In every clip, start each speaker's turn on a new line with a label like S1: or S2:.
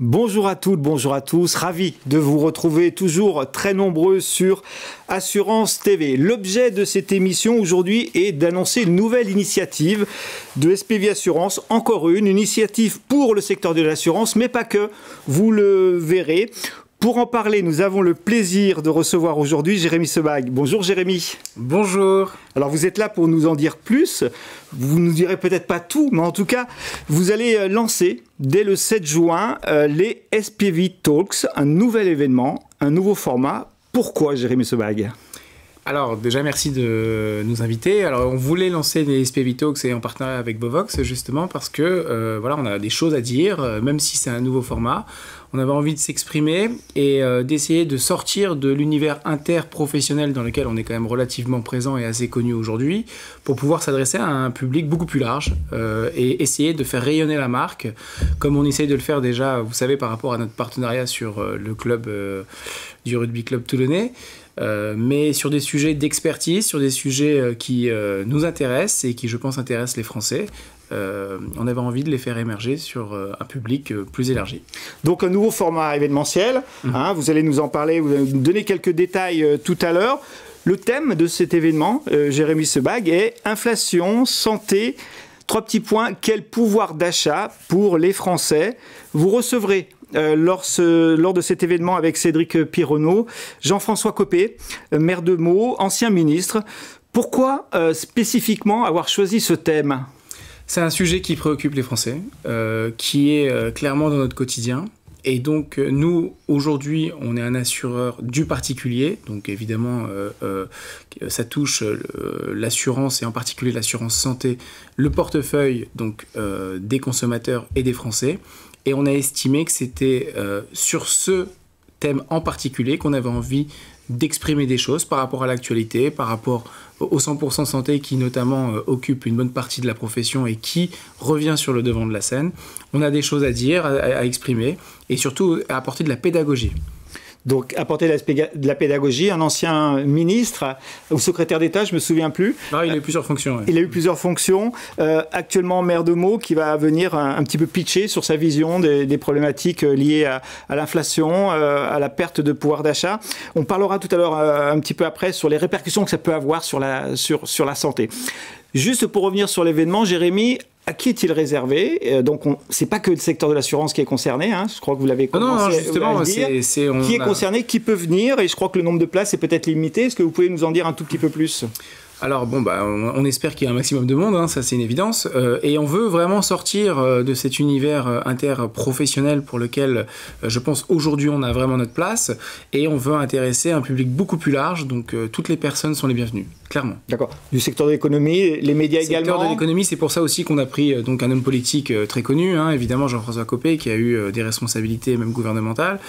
S1: Bonjour à toutes, bonjour à tous, ravi de vous retrouver toujours très nombreux sur Assurance TV. L'objet de cette émission aujourd'hui est d'annoncer une nouvelle initiative de SPV Assurance, encore une initiative pour le secteur de l'assurance, mais pas que, vous le verrez. Pour en parler, nous avons le plaisir de recevoir aujourd'hui Jérémy Sebag. Bonjour Jérémy.
S2: Bonjour.
S1: Alors vous êtes là pour nous en dire plus. Vous nous direz peut-être pas tout, mais en tout cas, vous allez lancer dès le 7 juin les SPV Talks, un nouvel événement, un nouveau format. Pourquoi Jérémy Sebag ?
S2: Alors déjà merci de nous inviter. Alors on voulait lancer les SPV Talks et en partenariat avec Bovox justement parce que voilà, on a des choses à dire, même si c'est un nouveau format. On avait envie de s'exprimer et d'essayer de sortir de l'univers interprofessionnel dans lequel on est quand même relativement présent et assez connu aujourd'hui pour pouvoir s'adresser à un public beaucoup plus large et essayer de faire rayonner la marque comme on essaye de le faire déjà, vous savez, par rapport à notre partenariat sur le club du rugby club toulonnais. Mais sur des sujets d'expertise, sur des sujets qui nous intéressent et qui, je pense, intéressent les Français. On avait envie de les faire émerger sur un public plus élargi.
S1: Donc un nouveau format événementiel, vous allez nous en parler, vous allez nous donner quelques détails tout à l'heure. Le thème de cet événement, Jérémy Sebag, est inflation, santé, 3 petits points, quel pouvoir d'achat pour les Français. Vous recevrez lors de cet événement avec Cédric Pironneau, Jean-François Copé, maire de Meaux, ancien ministre. Pourquoi spécifiquement avoir choisi ce thème ?
S2: C'est un sujet qui préoccupe les Français, qui est clairement dans notre quotidien. Et donc, nous, aujourd'hui, on est un assureur du particulier. Donc, évidemment, ça touche l'assurance et en particulier l'assurance santé, le portefeuille donc, des consommateurs et des Français. Et on a estimé que c'était sur ce thème en particulier qu'on avait envie d'exprimer des choses par rapport à l'actualité, par rapport au 100% santé qui notamment occupe une bonne partie de la profession et qui revient sur le devant de la scène. On a des choses à dire, à exprimer et surtout à apporter de la pédagogie.
S1: Donc, apporter de la pédagogie, un ancien ministre ou secrétaire d'État, je ne me souviens plus.
S2: Ah, il a eu plusieurs fonctions. Ouais.
S1: Il a eu plusieurs fonctions. Actuellement, maire de Meaux, qui va venir un petit peu pitcher sur sa vision des problématiques liées à l'inflation, à la perte de pouvoir d'achat. On parlera tout à l'heure, un petit peu après, sur les répercussions que ça peut avoir sur la santé. Juste pour revenir sur l'événement, Jérémy, à qui est-il réservé ? Donc, c'est pas que le secteur de l'assurance qui est concerné. Je crois que vous l'avez commencé
S2: non, justement,
S1: à dire. Qui est concerné ? Qui peut venir ? Et je crois que le nombre de places est peut-être limité. Est-ce que vous pouvez nous en dire un tout petit peu plus ?
S2: Alors bon, on espère qu'il y a un maximum de monde, ça c'est une évidence, et on veut vraiment sortir de cet univers interprofessionnel pour lequel je pense aujourd'hui on a vraiment notre place, et on veut intéresser un public beaucoup plus large, donc toutes les personnes sont les bienvenues, clairement.
S1: D'accord. Du secteur de l'économie, les médias également.
S2: Le secteur de l'économie, c'est pour ça aussi qu'on a pris donc un homme politique très connu, évidemment Jean-François Copé, qui a eu des responsabilités même gouvernementales.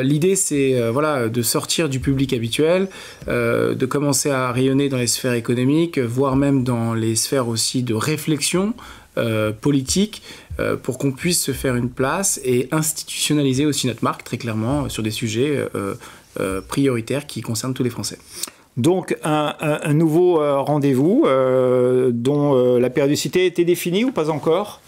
S2: L'idée c'est voilà, de sortir du public habituel, de commencer à rayonner dans les sphères économiques, voire même dans les sphères aussi de réflexion politique, pour qu'on puisse se faire une place et institutionnaliser aussi notre marque très clairement sur des sujets prioritaires qui concernent tous les Français.
S1: Donc un nouveau rendez-vous dont la périodicité a été définie ou pas encore ?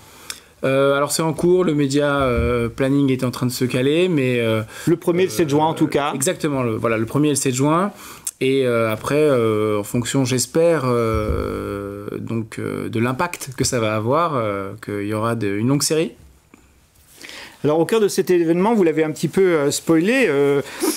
S2: Alors c'est en cours, le média planning est en train de se caler, mais...
S1: le 1er et le 7 juin en tout cas.
S2: Exactement, le 1er et le 7 juin. Et après, en fonction, j'espère, donc, de l'impact que ça va avoir, qu'il y aura une longue série.
S1: Alors au cœur de cet événement, vous l'avez un petit peu spoilé,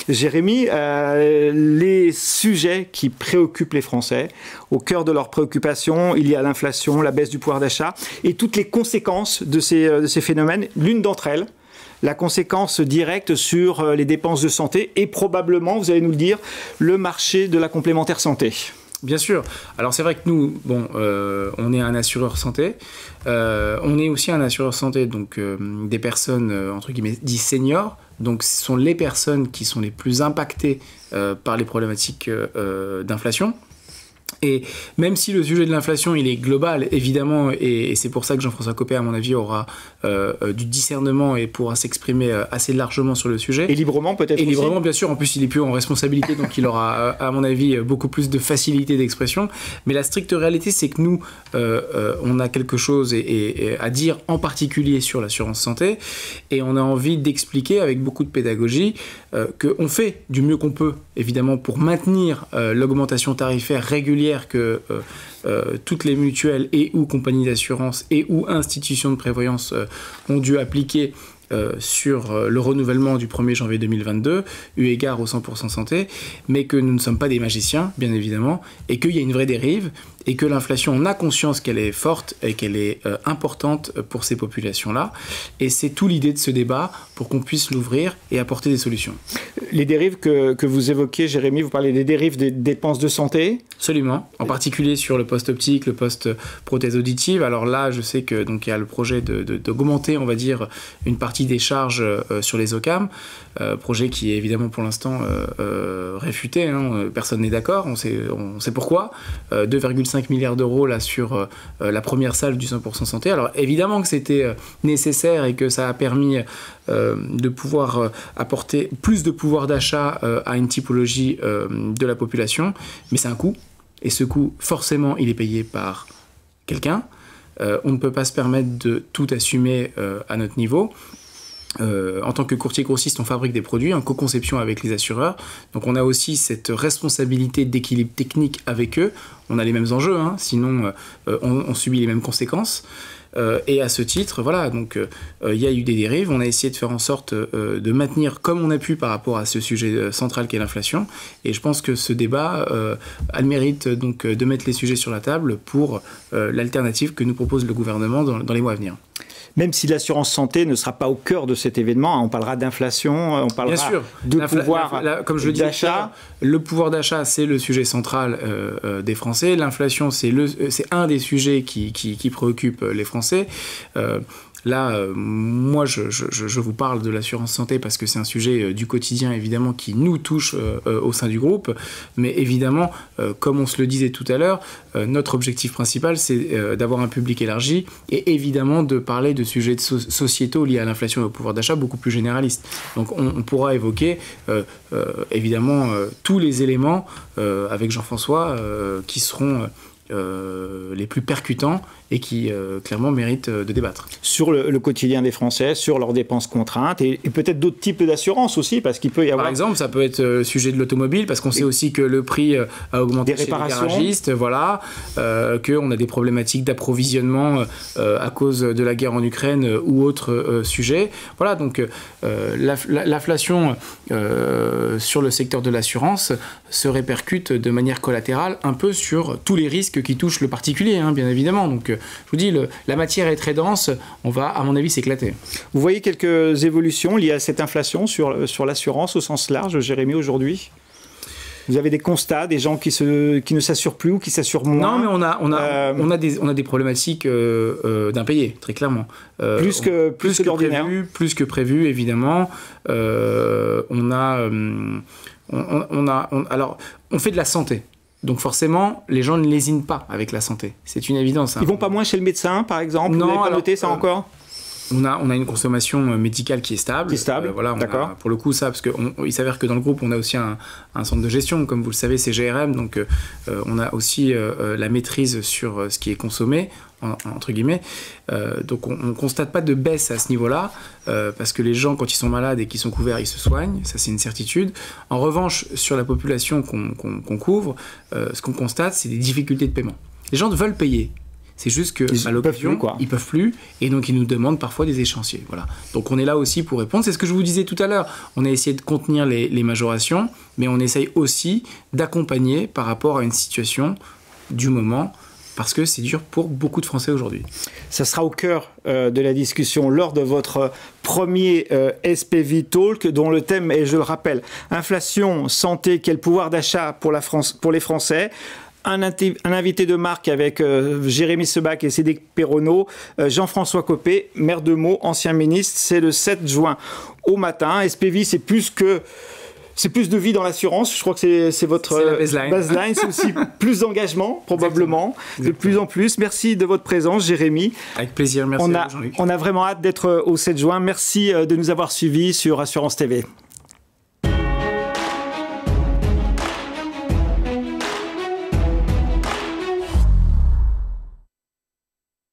S1: Jérémy, les sujets qui préoccupent les Français. Au cœur de leurs préoccupations, il y a l'inflation, la baisse du pouvoir d'achat et toutes les conséquences de ces phénomènes. L'une d'entre elles, la conséquence directe sur les dépenses de santé et probablement, vous allez nous le dire, le marché de la complémentaire santé.
S2: Bien sûr. Alors c'est vrai que nous, on est un assureur santé. On est aussi un assureur santé, donc des personnes entre guillemets dites seniors. Donc ce sont les personnes qui sont les plus impactées par les problématiques d'inflation. Et même si le sujet de l'inflation, il est global, évidemment, et c'est pour ça que Jean-François Copé, à mon avis, aura du discernement et pourra s'exprimer assez largement sur le sujet.
S1: Et librement, peut-être aussi.
S2: Et librement, bien sûr. En plus, il est plus en responsabilité, donc il aura, à mon avis, beaucoup plus de facilité d'expression. Mais la stricte réalité, c'est que nous, on a quelque chose à dire, en particulier sur l'assurance santé, et on a envie d'expliquer avec beaucoup de pédagogie qu'on fait du mieux qu'on peut, évidemment, pour maintenir l'augmentation tarifaire régulière que toutes les mutuelles et ou compagnies d'assurance et ou institutions de prévoyance ont dû appliquer sur le renouvellement du 1er janvier 2022, eu égard au 100% santé, mais que nous ne sommes pas des magiciens, bien évidemment, et qu'il y a une vraie dérive, et que l'inflation, on a conscience qu'elle est forte et qu'elle est importante pour ces populations-là. Et c'est tout l'idée de ce débat pour qu'on puisse l'ouvrir et apporter des solutions.
S1: Les dérives que vous évoquez, Jérémy, vous parlez des dérives des dépenses de santé ?
S2: Absolument, en particulier sur le poste optique, le poste prothèse auditive. Alors là, je sais que donc il y a le projet d'augmenter, on va dire, une partie des charges sur les OCAM, projet qui est évidemment pour l'instant réfuté, hein, personne n'est d'accord, on sait pourquoi, 2,5 milliards d'euros là sur la première salle du 100% santé. Alors évidemment que c'était nécessaire et que ça a permis de pouvoir apporter plus de pouvoir d'achat à une typologie de la population, mais c'est un coût, et ce coût, forcément, il est payé par quelqu'un. On ne peut pas se permettre de tout assumer à notre niveau. En tant que courtier grossiste, on fabrique des produits en co-conception avec les assureurs. Donc on a aussi cette responsabilité d'équilibre technique avec eux. On a les mêmes enjeux, hein, sinon on subit les mêmes conséquences. Et à ce titre, voilà, donc il y a eu des dérives. On a essayé de faire en sorte de maintenir comme on a pu par rapport à ce sujet central qu'est l'inflation. Et je pense que ce débat a le mérite donc de mettre les sujets sur la table pour l'alternative que nous propose le gouvernement dans les mois à venir.
S1: Même si l'assurance santé ne sera pas au cœur de cet événement, on parlera d'inflation, on parlera de pouvoir
S2: comme je le disais, d'achat. Le pouvoir d'achat, c'est le sujet central des Français. L'inflation, c'est un des sujets qui préoccupe les Français. Là, moi, je vous parle de l'assurance santé parce que c'est un sujet du quotidien, évidemment, qui nous touche au sein du groupe. Mais évidemment, comme on se le disait tout à l'heure, notre objectif principal, c'est d'avoir un public élargi et évidemment de parler de sujets sociétaux liés à l'inflation et au pouvoir d'achat beaucoup plus généralistes. Donc, on pourra évoquer, évidemment, tous les éléments avec Jean-François qui seront les plus percutants et qui clairement méritent de débattre.
S1: Sur le quotidien des Français, sur leurs dépenses contraintes et peut-être d'autres types d'assurances aussi, parce qu'il peut y avoir...
S2: Par exemple, ça peut être le sujet de l'automobile, parce qu'on sait aussi que le prix a augmenté chez les garagistes, voilà, qu'on a des problématiques d'approvisionnement à cause de la guerre en Ukraine ou autres sujets. Voilà, donc l'inflation sur le secteur de l'assurance se répercute de manière collatérale un peu sur tous les risques qui touchent le particulier, hein, bien évidemment. Donc, je vous dis, la matière est très dense, on va, à mon avis, s'éclater.
S1: Vous voyez quelques évolutions liées à cette inflation sur l'assurance au sens large, Jérémy, aujourd'hui ? Vous avez des constats, des gens qui ne s'assurent plus ou qui s'assurent moins ?
S2: Non, mais on a des problématiques d'impayés, très clairement.
S1: Plus que d'ordinaire.
S2: Plus que prévu, évidemment. Alors, on fait de la santé. Donc forcément, les gens ne lésinent pas avec la santé. C'est une évidence. Hein.
S1: Ils vont pas moins chez le médecin, par exemple ?
S2: Non,
S1: vous n'avez pas noté ça encore ?
S2: On a une consommation médicale qui est stable.
S1: Qui est stable,
S2: voilà,
S1: d'accord.
S2: Pour le coup, ça, parce qu'il s'avère que dans le groupe, on a aussi un centre de gestion, comme vous le savez, c'est GRM, donc on a aussi la maîtrise sur ce qui est consommé, entre guillemets. Donc on ne constate pas de baisse à ce niveau-là, parce que les gens, quand ils sont malades et qu'ils sont couverts, ils se soignent, ça c'est une certitude. En revanche, sur la population qu'on couvre, ce qu'on constate, c'est des difficultés de paiement. Les gens veulent payer. C'est juste qu'à l'occasion, ils peuvent plus, et donc ils nous demandent parfois des échéanciers. Voilà. Donc on est là aussi pour répondre. C'est ce que je vous disais tout à l'heure. On a essayé de contenir les majorations, mais on essaye aussi d'accompagner par rapport à une situation du moment, parce que c'est dur pour beaucoup de Français aujourd'hui.
S1: Ça sera au cœur de la discussion lors de votre premier SPV Talk, dont le thème est, je le rappelle, inflation, santé, quel pouvoir d'achat pour les Français. Un invité de marque avec Jérémy Sebac et Cédric Perronneau, Jean-François Copé, maire de Meaux, ancien ministre. C'est le 7 juin au matin. SPV, c'est plus que c'est plus de vie dans l'assurance. Je crois que c'est votre baseline. C'est aussi plus d'engagement, probablement, Exactement. De plus en plus. Merci de votre présence, Jérémy.
S2: Avec plaisir, merci à vous, Jean-Luc.
S1: On a vraiment hâte d'être au 7 juin. Merci de nous avoir suivis sur Assurance TV.